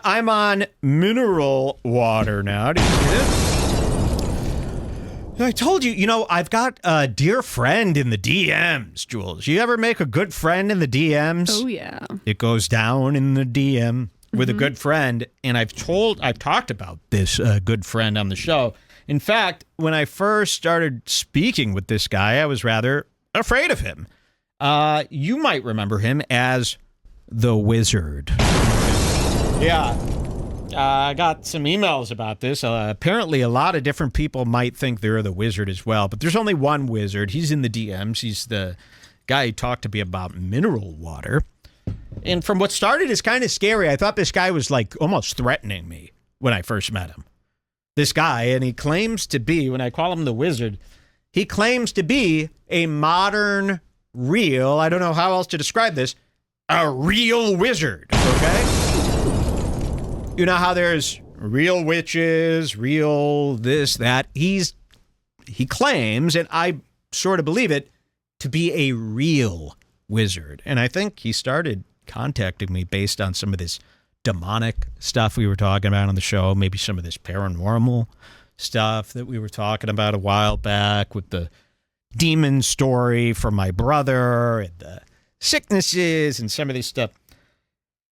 I'm on mineral water now. Do you see this? I told you, I've got a dear friend in the DMs, Jules. You ever make a good friend in the DMs? Oh, yeah. It goes down in the DM with a good friend. And I've talked about this good friend on the show. In fact, when I first started speaking with this guy, I was rather afraid of him. You might remember him as the Wizard. Yeah. I got some emails about this. Apparently, a lot of different people might think they're the Wizard as well, but there's only one Wizard. He's in the DMs. He's the guy who talked to me about mineral water. And from what started as kind of scary, I thought this guy was like almost threatening me when I first met him. This guy, and he claims to be, when I call him the Wizard, he claims to be a modern, real, I don't know how else to describe this, a real wizard, okay? You know how there's real witches, real this, that. He claims, and I sort of believe it, to be a real wizard. And I think he started contacting me based on some of this demonic stuff we were talking about on the show, maybe some of this paranormal stuff that we were talking about a while back with the demon story from my brother and the sicknesses and some of this stuff.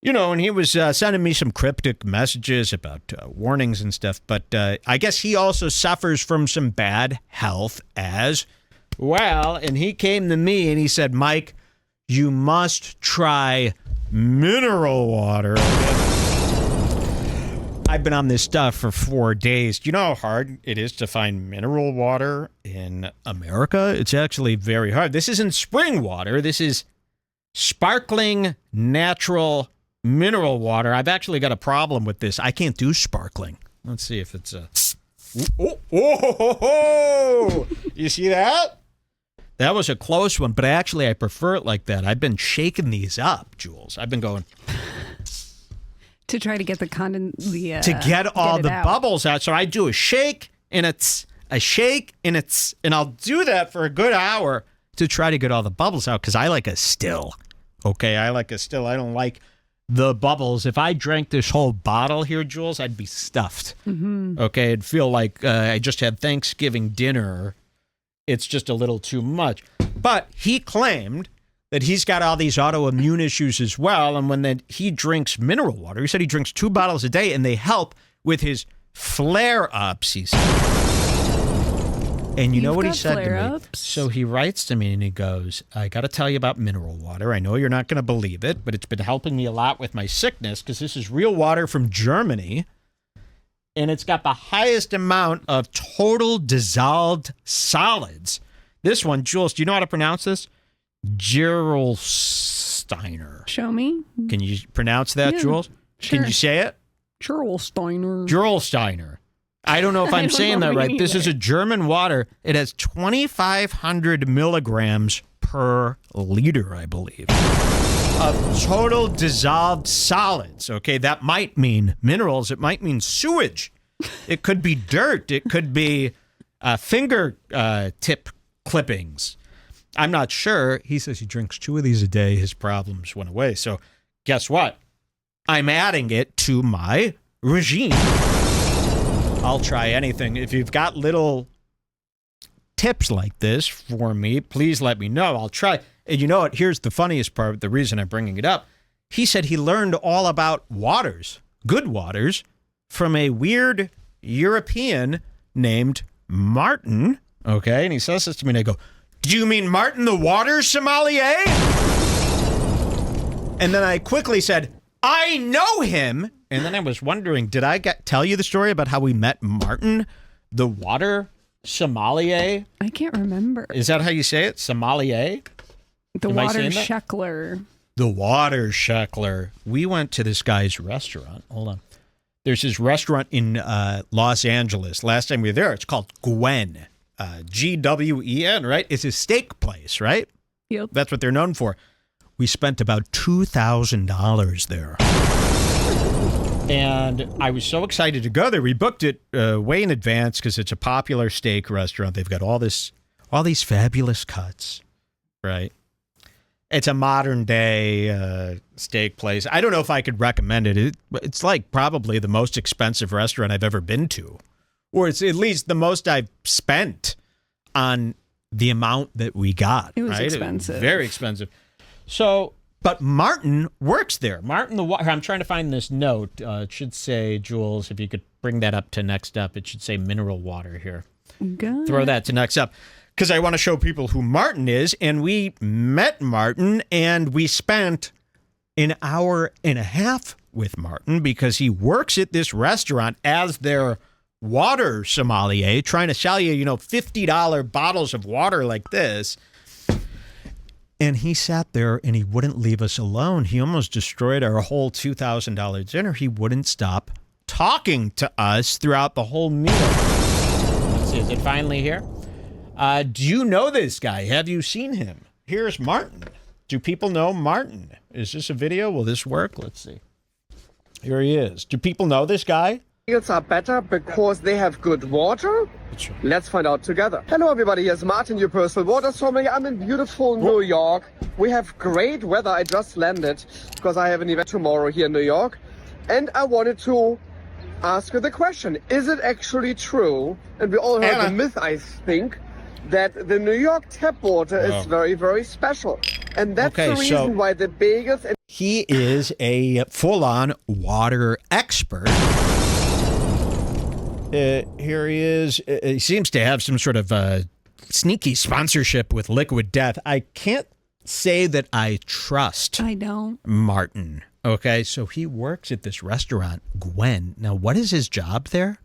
And he was sending me some cryptic messages about warnings and stuff, but I guess he also suffers from some bad health as well. And he came to me and he said, Mike, you must try mineral water. I've been on this stuff for 4 days. Do you know how hard it is to find mineral water in America? It's actually very hard. This isn't spring water. This is sparkling, natural mineral water. I've actually got a problem with this. I can't do sparkling. Let's see if it's a... Oh! You see that? That was a close one, but I prefer it like that. I've been shaking these up, Jules. I've been going... To try to get the to get all the bubbles out. So I do a shake, and it's a shake, and I'll do that for a good hour to try to get all the bubbles out, because I like a still. Okay, I like a still. I don't like the bubbles. If I drank this whole bottle here, Jules, I'd be stuffed. Mm-hmm. Okay, it'd feel like I just had Thanksgiving dinner. It's just a little too much. But he claimed that he's got all these autoimmune issues as well, and when he drinks mineral water, he said he drinks 2 bottles a day, and they help with his flare-ups, he said. And you know what he said to me? So he writes to me and he goes, I got to tell you about mineral water. I know you're not going to believe it, but it's been helping me a lot with my sickness, because this is real water from Germany. And it's got the highest amount of total dissolved solids. This one, Jules, do you know how to pronounce this? Gerolsteiner. Show me. Can you pronounce that, Jules? Sure. Can you say it? Gerolsteiner. I don't know if I'm saying that right. This is a German water. It has 2,500 milligrams per liter, I believe, of total dissolved solids. Okay, that might mean minerals. It might mean sewage. It could be dirt. It could be finger tip clippings. I'm not sure. He says he drinks 2 of these a day. His problems went away. So guess what? I'm adding it to my regime. I'll try anything. If you've got little tips like this for me, please let me know. I'll try. And you know what? Here's the funniest part, the reason I'm bringing it up. He said he learned all about waters, good waters, from a weird European named Martin. Okay, and he says this to me, and I go, do you mean Martin the water sommelier? And then I quickly said, I know him. And then I was wondering, did I tell you the story about how we met Martin, the water sommelier? I can't remember. Is that how you say it? Sommelier? The water sheckler. The water sheckler. We went to this guy's restaurant. Hold on. There's this restaurant in Los Angeles. Last time we were there, it's called Gwen. Gwen, right? It's a steak place, right? Yep. That's what they're known for. We spent about $2,000 there. And I was so excited to go there. We booked it way in advance because it's a popular steak restaurant. They've got all these fabulous cuts, right? It's a modern day steak place. I don't know if I could recommend it. It's like probably the most expensive restaurant I've ever been to, or it's at least the most I've spent on the amount that we got. It was right? expensive. Very expensive. So, but Martin works there. Martin, I'm trying to find this note. It should say, Jules, if you could bring that up to next up, it should say mineral water here. Good. Throw that to next up. Because I want to show people who Martin is. And we met Martin and we spent an hour and a half with Martin because he works at this restaurant as their water sommelier, trying to sell you, $50 bottles of water like this. And he sat there and he wouldn't leave us alone. He almost destroyed our whole $2,000 dinner. He wouldn't stop talking to us throughout the whole meal. Let's see, is it finally here? Do you know this guy? Have you seen him? Here's Martin. Do people know Martin? Is this a video? Will this work? Let's see. Here he is. Do people know this guy? Meals are better because they have good water. Let's find out together. Hello everybody, here's Martin, your personal water sommelier. I'm in beautiful New York. We have great weather. I just landed because I have an event tomorrow here in New York. And I wanted to ask you the question, is it actually true, and we all heard the myth, I think, that the New York tap water is very, very special. And that's the reason why the biggest... He is a full-on water expert. Here he is. He seems to have some sort of sneaky sponsorship with Liquid Death. I can't say that I trust Martin. Okay, so he works at this restaurant, Gwen. Now, what is his job there?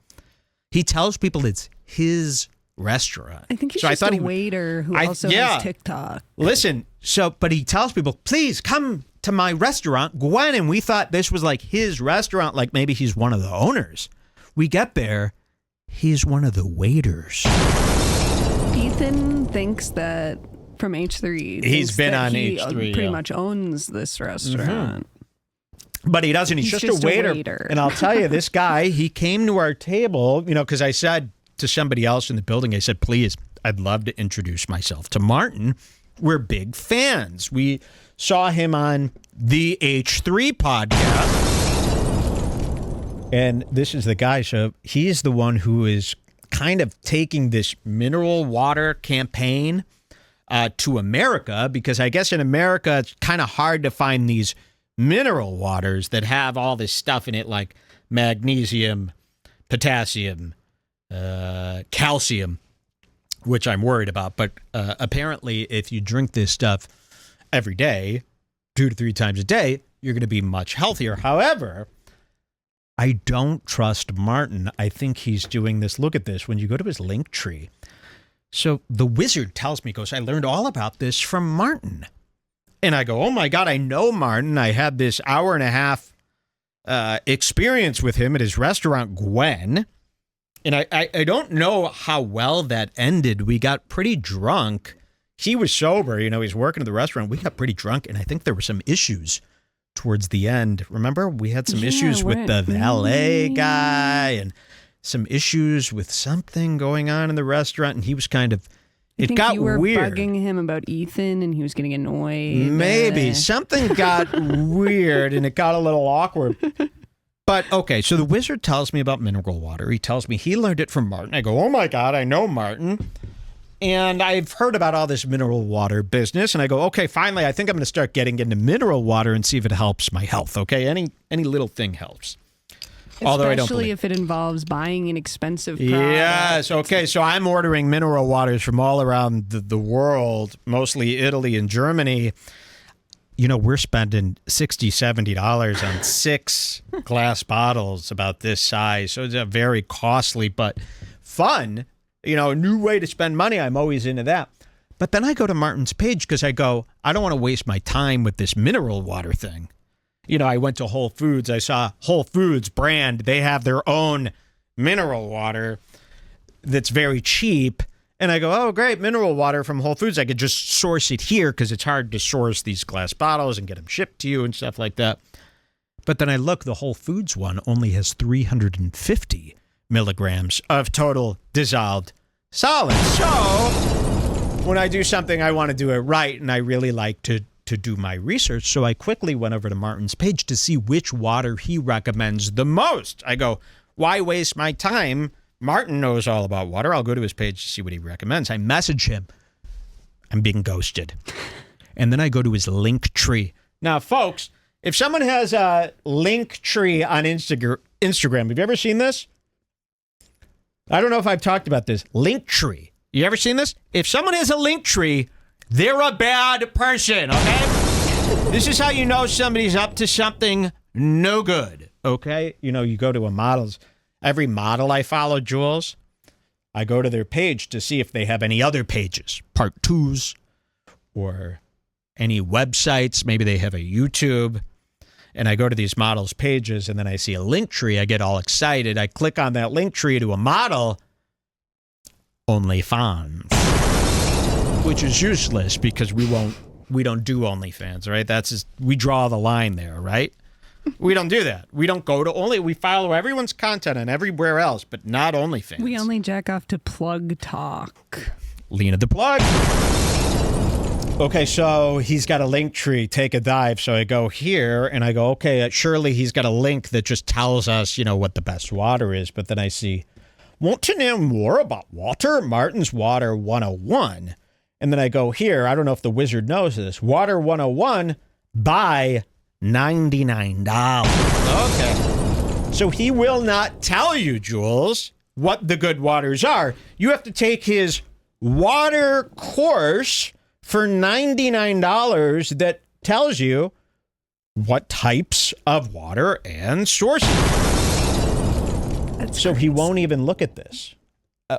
He tells people it's his restaurant. I think he's just a waiter who also has TikTok. Listen, but he tells people, please come to my restaurant, Gwen. And we thought this was like his restaurant, like maybe he's one of the owners. We get there, he's one of the waiters. Ethan thinks that from H3. He's been on H3. Pretty much owns this restaurant. Mm-hmm. But he doesn't. He's just a waiter. And I'll tell you, this guy, he came to our table, because I said to somebody else in the building, I said, please, I'd love to introduce myself to Martin. We're big fans. We saw him on the H3 podcast. And this is the guy. So he's the one who is kind of taking this mineral water campaign to America, because I guess in America, it's kind of hard to find these mineral waters that have all this stuff in it, like magnesium, potassium, calcium, which I'm worried about. But apparently, if you drink this stuff every day, 2 to 3 times a day, you're going to be much healthier. However, I don't trust Martin. I think he's doing this. Look at this. When you go to his link tree. So the wizard tells me, goes, I learned all about this from Martin. And I go, oh my God, I know Martin. I had this hour and a half experience with him at his restaurant, Gwen. And I don't know how well that ended. We got pretty drunk. He was sober. He's working at the restaurant. We got pretty drunk. And I think there were some issues towards the end. Remember, we had some issues with the valet guy and some issues with something going on in the restaurant. And he was kind of... It got you were weird. Bugging him about Ethan, and he was getting annoyed. Maybe something got weird, and it got a little awkward. But okay, so the wizard tells me about mineral water. He tells me he learned it from Martin. I go, oh my God, I know Martin, and I've heard about all this mineral water business. And I go, okay, finally, I think I'm going to start getting into mineral water and see if it helps my health. Okay, any little thing helps. Although Especially if it involves buying an expensive product. Yes. Okay. So I'm ordering mineral waters from all around the world, mostly Italy and Germany. We're spending $60, $70 on 6 glass bottles about this size. So it's a very costly but fun, a new way to spend money. I'm always into that. But then I go to Martin's page because I go, I don't want to waste my time with this mineral water thing. I went to Whole Foods. I saw Whole Foods brand. They have their own mineral water that's very cheap. And I go, oh, great, mineral water from Whole Foods. I could just source it here because it's hard to source these glass bottles and get them shipped to you and stuff like that. But then I look, the Whole Foods one only has 350 milligrams of total dissolved solids. So when I do something, I want to do it right. And I really like to to do my research, so I quickly went over to Martin's page to see which water he recommends the most. I go, why waste my time? Martin knows all about water. I'll go to his page to see what he recommends. I message him. I'm being ghosted. And then I go to his link tree. Now, folks, if someone has a link tree on Instagram, have you ever seen this? I don't know if I've talked about this. Link tree. You ever seen this? If someone has a link tree, they're a bad person, okay? This is how you know somebody's up to something no good, okay? You know, you go to a model's, every model I follow, Jules, I go to their page to see if they have any other pages, part twos, or any websites. Maybe they have a YouTube. And I go to these models' pages, and then I see a link tree. I get all excited. I click on that link tree to a model, OnlyFans, which is useless because we don't do OnlyFans, right? That's just, we draw the line there, right? We don't do that. We don't go to we follow everyone's content and everywhere else, but not OnlyFans. We only jack off to Plug Talk. Lena the Plug. Okay, so he's got a link tree, take a dive. So I go here and I go, okay, surely he's got a link that just tells us, you know, what the best water is. But then I see, want to know more about water? Martin's Water 101. And then I go here, I don't know if the wizard knows this, Water 101 by $99. Okay. So he will not tell you, Jules, what the good waters are. You have to take his water course for $99 that tells you what types of water and sources. So he won't even look at this.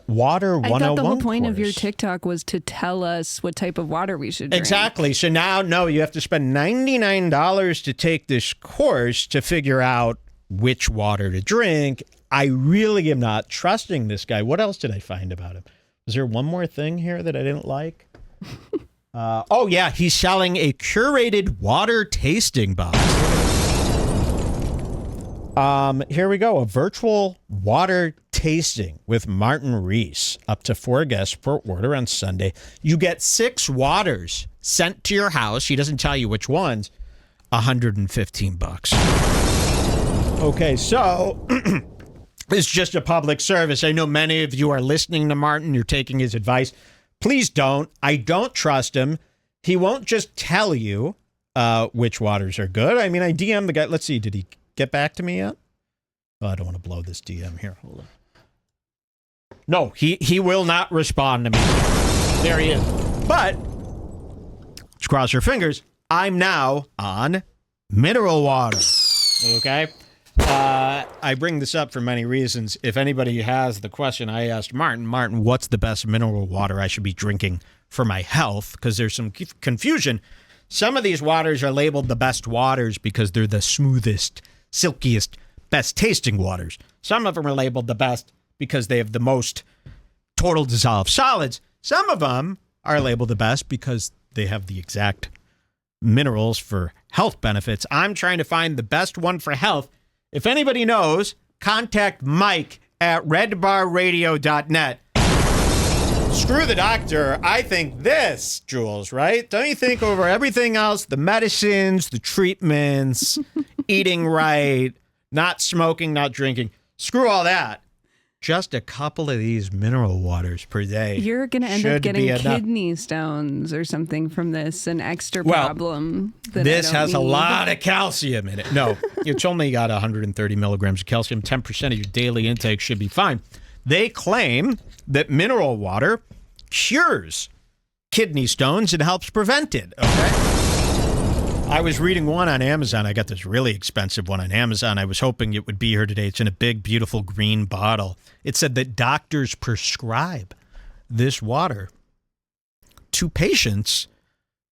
Water 101 I thought the whole point course. of your TikTok was to tell us what type of water we should drink. Exactly. So now, no, you have to spend $99 to take this course to figure out which water to drink. I really am not trusting this guy. What else did I find about him? Was there one more thing here that I didn't like? Oh, yeah. He's selling a curated water tasting box. Here we go. A virtual water tasting with Martin Rees. Up to 4 guests per order on Sunday. You get 6 waters sent to your house. He doesn't tell you which ones. $115. Okay, so it's just a public service. I know many of you are listening to Martin. You're taking his advice. Please don't. I don't trust him. He won't just tell you which waters are good. I mean, I DM'd the guy. Let's see. Did he get back to me yet? Oh, I don't want to blow this DM here. Hold on. No, he will not respond to me. There he is. But let's cross your fingers. I'm now on mineral water. Okay? I bring this up for many reasons. If anybody has the question, I asked Martin, what's the best mineral water I should be drinking for my health? Because there's some confusion. Some of these waters are labeled the best waters because they're the smoothest, silkiest, best tasting waters. Some of them are labeled the best because they have the most total dissolved solids. Some of them are labeled the best because they have the exact minerals for health benefits. I'm trying to find the best one for health. If anybody knows, contact Mike at redbarradio.net. Screw the doctor. I think this, Jules, right? Don't you think over everything else, the medicines, the treatments, eating right, not smoking, not drinking, screw all that. Just a couple of these mineral waters per day. You're going to end up getting kidney stones or something from this, an extra problem. This has a lot of calcium in it. No, it's only got 130 milligrams of calcium. 10% of your daily intake should be fine. They claim that mineral water cures kidney stones and helps prevent it. Okay. I was reading one on Amazon. I got this really expensive one on Amazon. I was hoping it would be here today. It's in a big, beautiful green bottle. It said that doctors prescribe this water to patients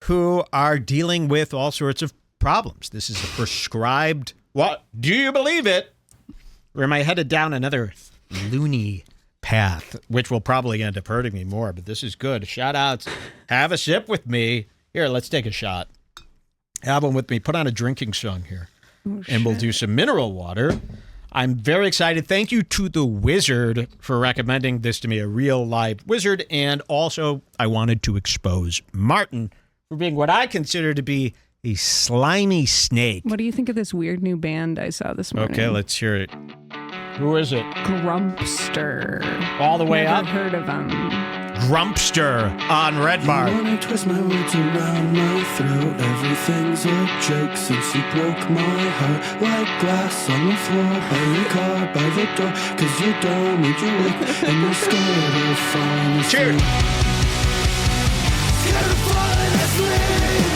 who are dealing with all sorts of problems. This is a prescribed, what? Do you believe it? Or am I headed down another loony path, which will probably end up hurting me more, but this is good. Shout outs. Have a sip with me. Here, let's take a shot. Have one with me. Put on a drinking song here. And we'll do some mineral water. I'm very excited. Thank you to the wizard for recommending this to me, a real live wizard. And also, I wanted to expose Martin for being what I consider to be a slimy snake. What do you think of this weird new band I saw this morning? Okay, let's hear it. Who is it? Grumpster. All the way Never up? Heard of them. Grumpster on Redbar. You wanna twist my words around my throat. Everything's a joke since you broke my heart. Like glass on the floor, by your car, by the door. Cause you don't need your wig and you're scared of falling asleep. Cheers. Scared of falling asleep.